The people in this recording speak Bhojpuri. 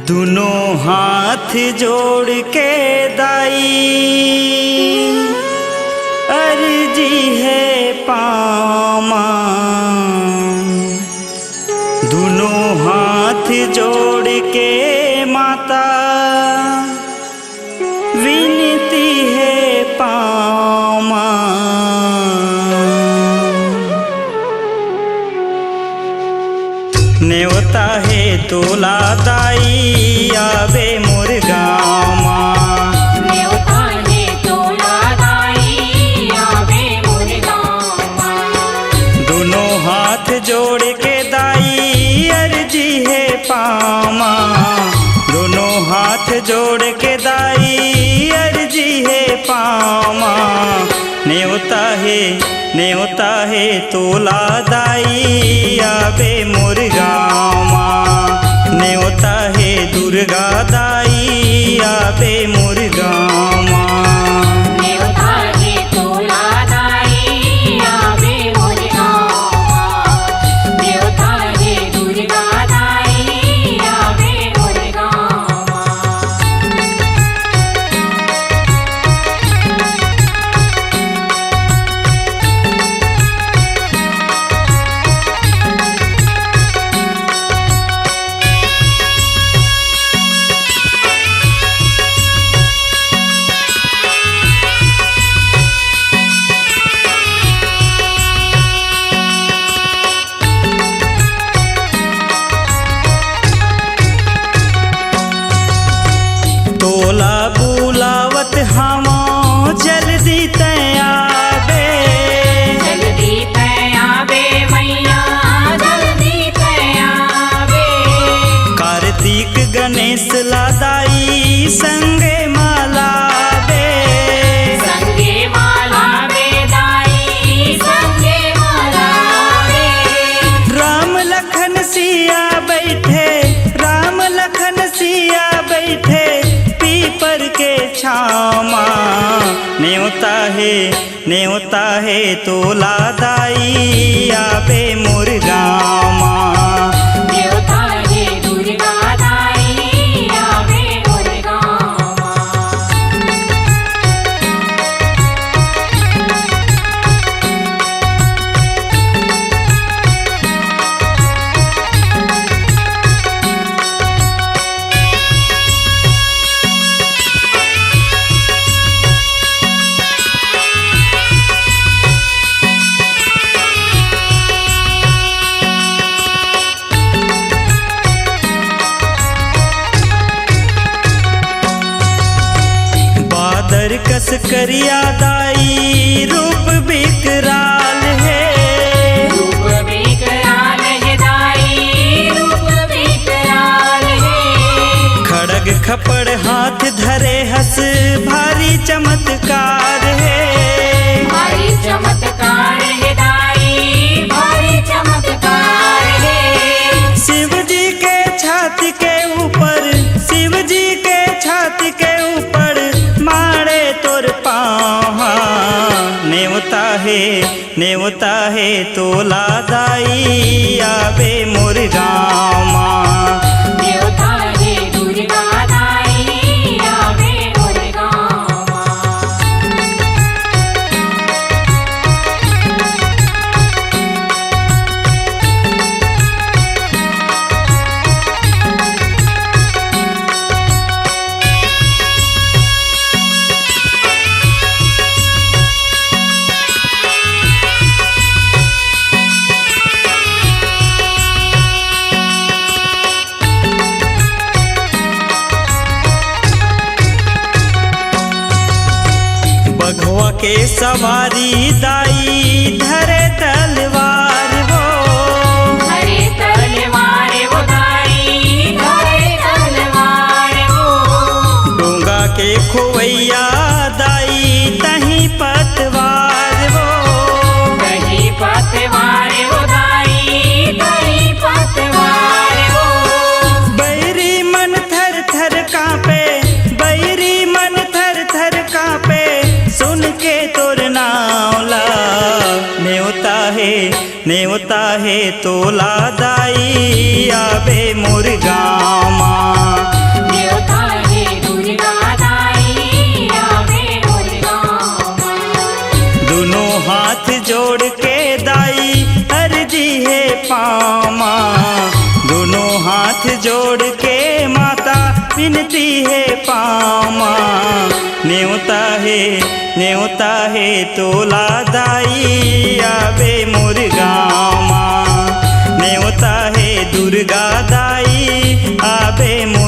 दोनों हाथ जोड़ के दाई अर्जी है पामा। दोनों हाथ जोड़ के माता विनती है पामा। नेवता है तोला दाई आवे मोर गामा। नेवता है तोला दाई आवे मोर गामा। दोनों हाथ जोड़ के दाई अर्जी है पामा। दोनों हाथ जोड़ के दाई अर्जी है पामा। नेवता है तोला दाई आवे मोर गामा। नेवता है दुर्गा दाई आवे मोर गामा। नेवता है तोला दाई आवे मोर गामा। नेवता है दुर्गा दाई आवे मोर गामा। तोला बुलावत हम जल्दी तयाबे। जल्दी तयाबे मैया जल्दी तयाबे। कार्तिक गणेश लादाई संगे मालाबे। संगे माला बे दाई संगे माला बे। राम लखन सिया बैठे, राम लखन सिया बैठे पीपर के छामा। नेवता है तोला दाई आवे मोर गामा। नेवता है दुर्गा दाई आवे मोर गामा। बादर कस करिया दाई रूप विकराल है। रूप विकराल है दाई रूप विकराल है। खड़ग खपड़ हाथ धरे हस भारी चमत्कार है। भारी चमत्कार है दाई भारी चमत्कार है। शिव जी के छाती के ऊपर, शिव जी के छाती के ऊपर मारे तोर पाँव। नेवता है तोला दाई आवे मोर गामा। नेवता है दुर्गा दाई आवे मोर गामा। बघवा के सवारी दाई धरे तलवार वो। धरे तलवार वो दाई धरे तलवार वो। डोंगा के खोवैया दाई तही पतवार वो। दही पतवार वो दाई दही पतवार वो। बैरी मन थर थर कांपे, बैरी मन थर थर कांपे सुन के तोर नावला। नेवता है तोला दाई आवे मोर गामा। जोड़ के दाई अर्जी है पामा, दोनों हाथ जोड़ के माता विनती है पामा। न्योता है तोला दाई आबे मोर गाँव, न्योता है दुर्गा दाई आबे मोर